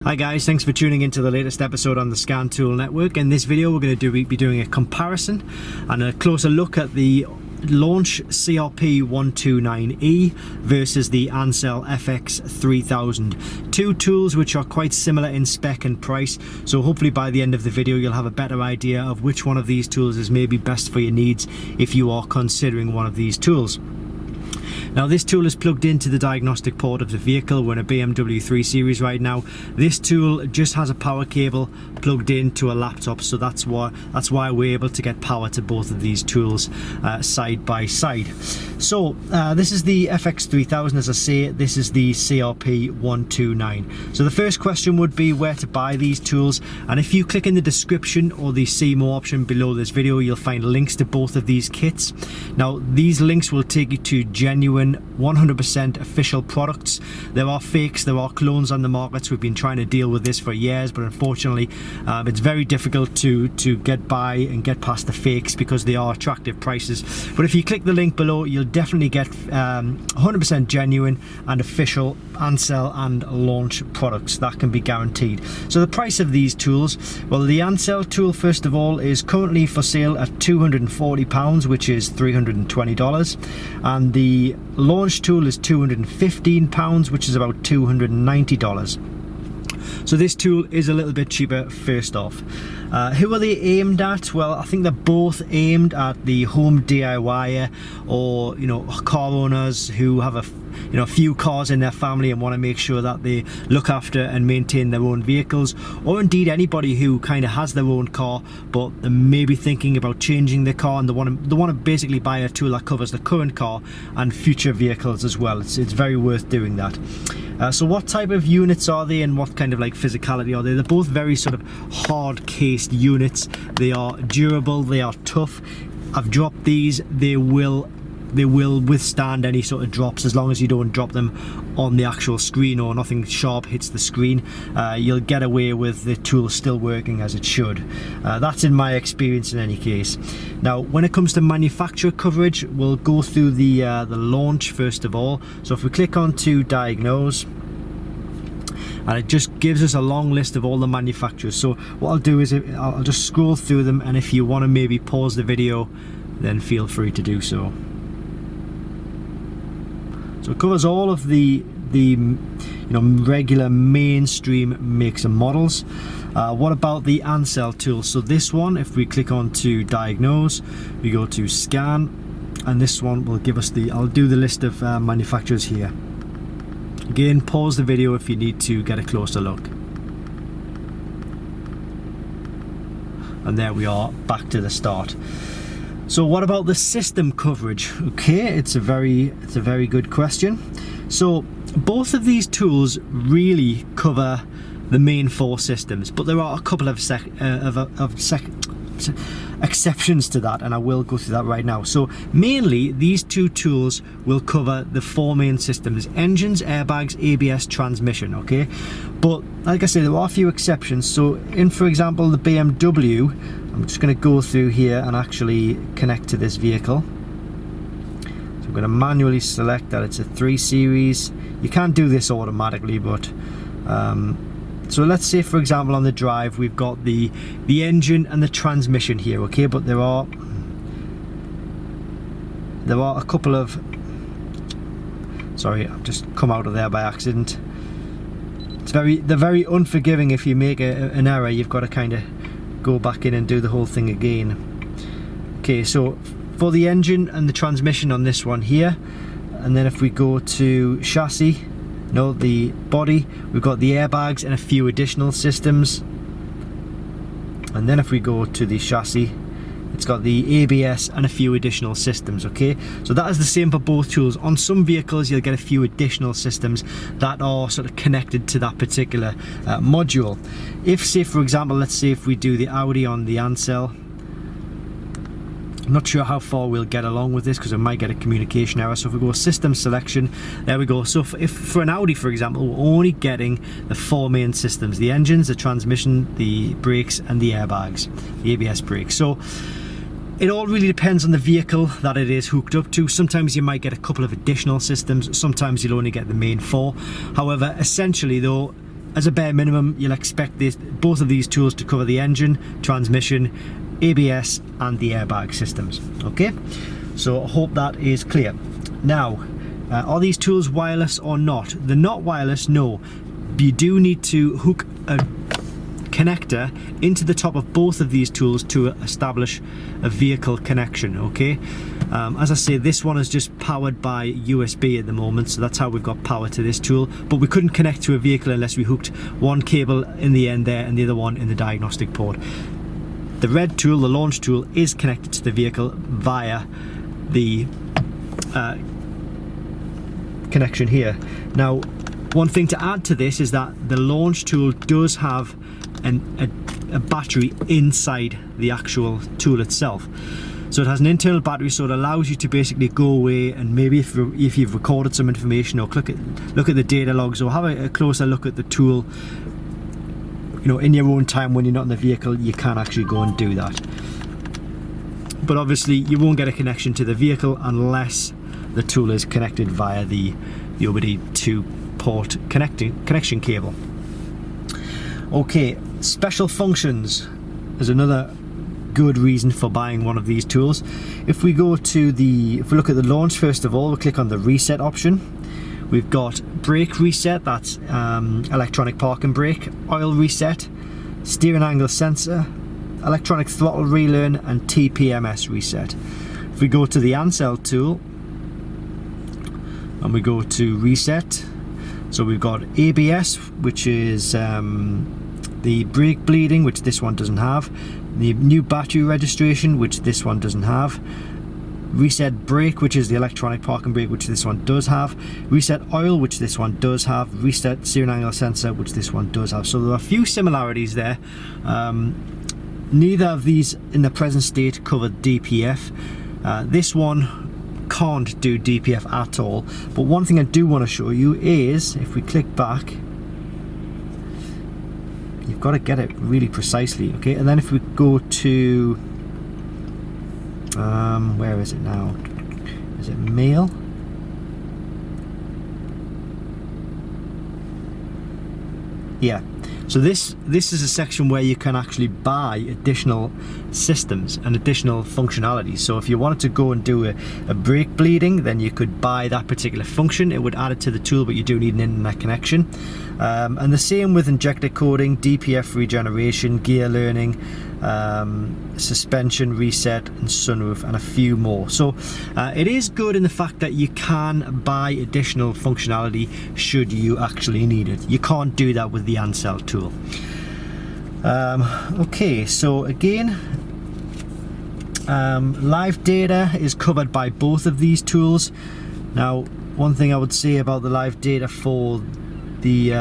Hi guys, thanks for tuning into the latest episode on the Scan Tool Network. In this video we're going to be doing a comparison and a closer look at the launch CRP129e versus the Ancel FX3000. Two tools which are quite similar in spec and price, so hopefully by the end of the video you'll have a better idea of which one of these tools is maybe best for your needs if you are considering one of these tools. Now this tool is plugged into the diagnostic port of the vehicle. We're in a BMW 3 Series right now. This tool just has a power cable plugged into a laptop, so that's why we're able to get power to both of these tools side by side. So this is the FX3000, as I say. This is the CRP129. So the first question would be where to buy these tools, and if you click in the description or the see more option below this video, you'll find links to both of these kits. Now these links will take you to genuine 100% official products. There are fakes, there are clones on the markets. We've been trying to deal with this for years, but unfortunately it's very difficult to get by and get past the fakes because they are attractive prices. But if you click the link below, you'll definitely get 100% genuine and official Ancel and launch products. That can be guaranteed. So the price of these tools, well, the Ancel tool first of all is currently for sale at £240, which is $320, and the launch tool is £215, which is about $290. So this tool is a little bit cheaper first off. Who are they aimed at? Well, I think they're both aimed at the home DIYer, or car owners who have a few cars in their family and want to make sure that they look after and maintain their own vehicles, or indeed anybody who kind of has their own car but they're maybe thinking about changing their car and they want to basically buy a tool that covers the current car and future vehicles as well. It's very worth doing that. So what type of units are they and what kind of physicality are they? They're both very sort of hard cased units. They are durable, they are tough. I've dropped these. They will withstand any sort of drops as long as you don't drop them on the actual screen or nothing sharp hits the screen. You'll get away with the tool still working as it should. That's in my experience in any case. Now when it comes to manufacturer coverage, we'll go through the launch first of all. So if we click on to diagnose, and it just gives us a long list of all the manufacturers. So what I'll do is I'll just scroll through them, and if you want to maybe pause the video, then feel free to do so. So it covers all of the regular mainstream makes and models. What about the Ancel tool? So this one, if we click on to diagnose, we go to scan, and this one will give us I'll do the list of manufacturers here. Again, pause the video if you need to get a closer look. And there we are, back to the start. So what about the system coverage? Okay, it's a very good question. So both of these tools really cover the main four systems, but there are a couple of exceptions to that, and I will go through that right now. So mainly these two tools will cover the four main systems: engines, airbags, ABS, transmission. Okay, but like I said, there are a few exceptions. So in, for example, the BMW, I'm just going to go through here and actually connect to this vehicle. So I'm going to manually select that it's a 3 Series. You can't do this automatically, but so let's say, for example, on the drive we've got the engine and the transmission here. Okay, but there are a couple of, sorry, I've just come out of there by accident. They're very unforgiving. If you make an error, you've got to kind of go back in and do the whole thing again. Okay, so for the engine and the transmission on this one here, and then if we go to chassis, the body, we've got the airbags and a few additional systems. And then if we go to the chassis, it's got the ABS and a few additional systems. Okay, so that is the same for both tools. On some vehicles you'll get a few additional systems that are sort of connected to that particular module. If, say for example, let's say if we do the Audi on the Ancel, I'm not sure how far we'll get along with this because we might get a communication error. So if we go system selection, there we go. So if for an Audi, for example, we're only getting the four main systems: the engines, the transmission, the brakes, and the airbags, the ABS brakes. So it all really depends on the vehicle that it is hooked up to. Sometimes you might get a couple of additional systems, sometimes you'll only get the main four. However, essentially though, as a bare minimum, you'll expect both of these tools to cover the engine, transmission, ABS and the airbag systems. Okay, so I hope that is clear. Now, are these tools wireless or not? They're not wireless, no. You do need to hook a connector into the top of both of these tools to establish a vehicle connection. Okay, as I say, this one is just powered by USB at the moment, so that's how we've got power to this tool, but we couldn't connect to a vehicle unless we hooked one cable in the end there and the other one in the diagnostic port. The red tool, the launch tool, is connected to the vehicle via the connection here. Now, one thing to add to this is that the launch tool does have a battery inside the actual tool itself. So it has an internal battery, so it allows you to basically go away and maybe if you've recorded some information or look at the data logs or have a closer look at the tool, you know, in your own time when you're not in the vehicle, you can actually go and do that. But obviously you won't get a connection to the vehicle unless the tool is connected via the OBD 2 port connection cable. Okay, special functions is another good reason for buying one of these tools. If we look at the launch, first of all, we click on the reset option. We've got brake reset, that's electronic parking brake, oil reset, steering angle sensor, electronic throttle relearn and TPMS reset. If we go to the Ancel tool and we go to reset, so we've got ABS, which is the brake bleeding, which this one doesn't have, the new battery registration, which this one doesn't have, reset brake, which is the electronic parking brake, which this one does have, reset oil, which this one does have, reset steering angle sensor, which this one does have. So there are a few similarities there. Neither of these in the present state cover DPF. This one can't do DPF at all, but one thing I do want to show you is if we click back, you've got to get it really precisely, okay? And then if we go to where is it now? Is it mail? Yeah. So this is a section where you can actually buy additional systems and additional functionality. So if you wanted to go and do a brake bleeding, then you could buy that particular function. It would add it to the tool, but you do need an internet connection. And the same with injector coding, DPF regeneration, gear learning, suspension reset and sunroof and a few more. So it is good in the fact that you can buy additional functionality should you actually need it. You can't do that with the Ancel tool. Okay, so again, live data is covered by both of these tools. Now, one thing I would say about the live data for the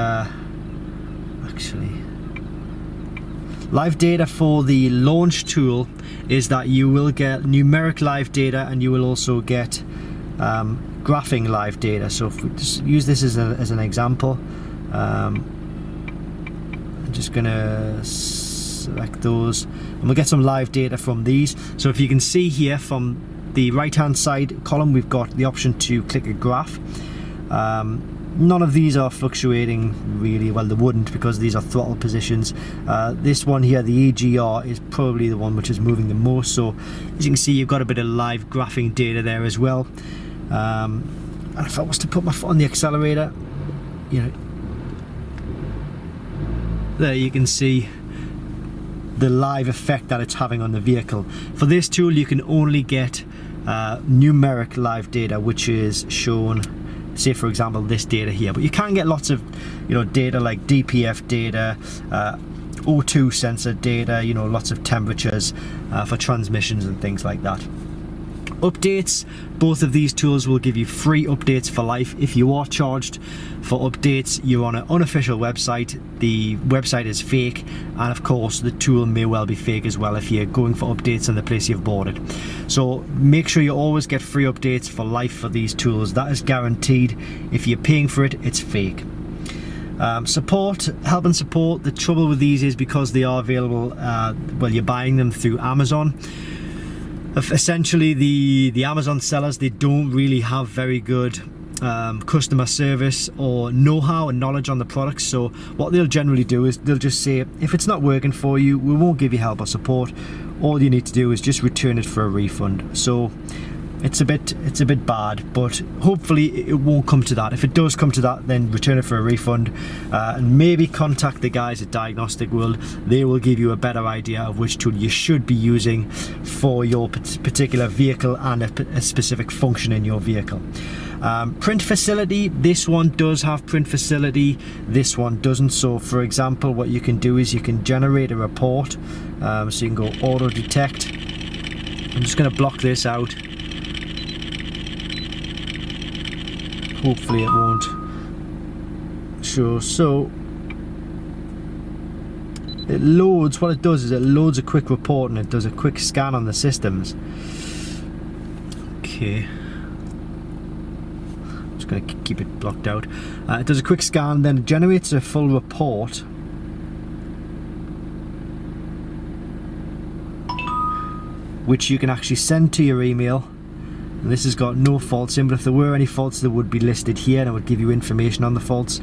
live data for the launch tool is that you will get numeric live data and you will also get graphing live data. So if we just use this as an example, I'm just gonna select those and we'll get some live data from these. So if you can see here from the right hand side column, we've got the option to click a graph. None of these are fluctuating really, well they wouldn't because these are throttle positions. This one here, the EGR, is probably the one which is moving the most. So as you can see, you've got a bit of live graphing data there as well. And if I was to put my foot on the accelerator, you know, there you can see the live effect that it's having on the vehicle. For this tool you can only get numeric live data, which is shown, say for example this data here, but you can get lots of, you know, data like DPF data, O2 sensor data, you know, lots of temperatures for transmissions and things like that. Updates, both of these tools will give you free updates for life. If you are charged for updates, you're on an unofficial website. The website is fake, and of course the tool may well be fake as well if you're going for updates in the place you've bought it. So make sure you always get free updates for life for these tools. That is guaranteed. If you're paying for it, it's fake. Support, help and support. The trouble with these is because they are available, well, you're buying them through Amazon. Essentially the Amazon sellers, they don't really have very good customer service or know-how and knowledge on the products. So what they'll generally do is they'll just say, if it's not working for you, we won't give you help or support. All you need to do is just return it for a refund. So it's a bit bad, but hopefully it won't come to that. If it does come to that, then return it for a refund, and maybe contact the guys at Diagnostic World. They will give you a better idea of which tool you should be using for your particular vehicle and a specific function in your vehicle. Print facility, this one does have print facility, this one doesn't. So for example, what you can do is you can generate a report. So you can go auto detect. I'm just going to block this out. Hopefully it won't show. So it loads, what it does is it loads a quick report and it does a quick scan on the systems. Okay, I'm just going to keep it blocked out. It does a quick scan, then it generates a full report, which you can actually send to your email. And this has got no faults in, but if there were any faults, they would be listed here and it would give you information on the faults.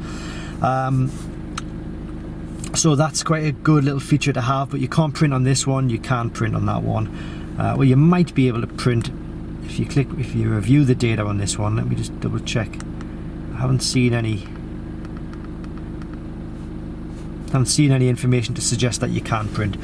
So that's quite a good little feature to have, but you can't print on this one, you can print on that one. Well, you might be able to print if you review the data on this one. Let me just double check. I haven't seen any information to suggest that you can print.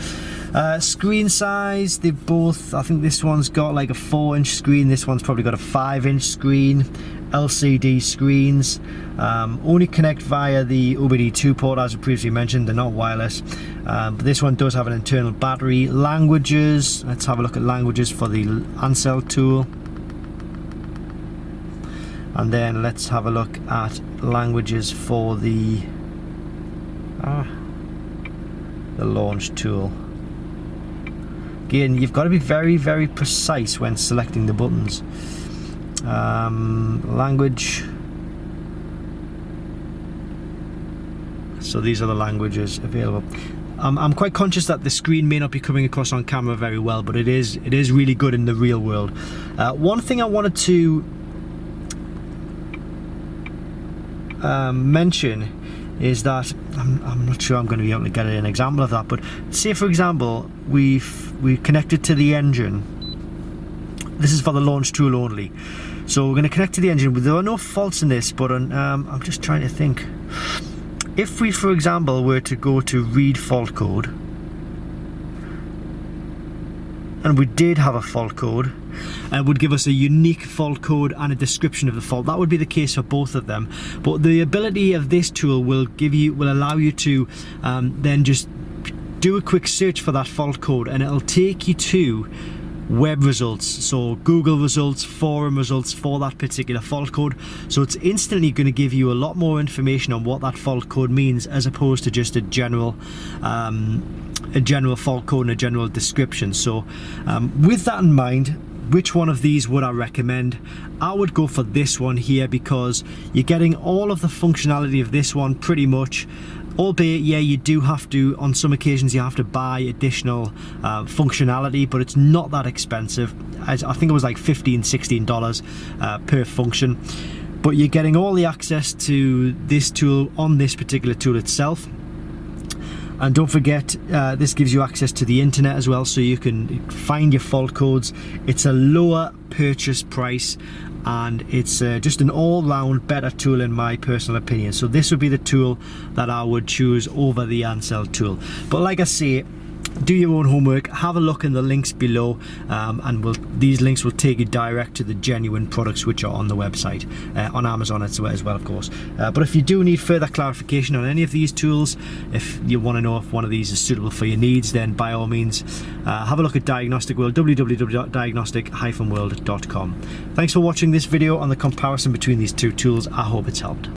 Screen size, they both, I think this one's got like a 4-inch screen, this one's probably got a 5-inch screen. LCD screens, only connect via the OBD2 port, as I previously mentioned. They're not wireless, but this one does have an internal battery. Languages, let's have a look at languages for the Ancel tool, and then let's have a look at languages for the launch tool. Again, you've got to be very, very precise when selecting the buttons. Language, so these are the languages available. I'm quite conscious that the screen may not be coming across on camera very well, but it is really good in the real world. One thing I wanted to mention is that I'm not sure I'm going to be able to get an example of that, but say for example we connected to the engine. This is for the launch tool only, so we're going to connect to the engine. There are no faults in this, but I'm just trying to think. If we, for example, were to go to read fault code, and we did have a fault code, it would give us a unique fault code and a description of the fault. That would be the case for both of them. But the ability of this tool will allow you to then just do a quick search for that fault code, and it'll take you to web results, so Google results, forum results for that particular fault code. So it's instantly going to give you a lot more information on what that fault code means, as opposed to just a general fault code and a general description. So with that in mind, which one of these would I recommend? I would go for this one here, because you're getting all of the functionality of this one pretty much. Albeit, yeah, you do have to, on some occasions, you have to buy additional functionality, but it's not that expensive. I think it was like $15–16 per function. But you're getting all the access to this tool on this particular tool itself. And don't forget, this gives you access to the internet as well, so you can find your fault codes. It's a lower purchase price, and it's just an all-round better tool in my personal opinion. So this would be the tool that I would choose over the Ancel tool. But like I say, do your own homework, have a look in the links below, and these links will take you direct to the genuine products which are on the website, on Amazon as well, of course. But if you do need further clarification on any of these tools, if you want to know if one of these is suitable for your needs, then by all means have a look at Diagnostic World, www.diagnostic-world.com. Thanks for watching this video on the comparison between these two tools. I hope it's helped.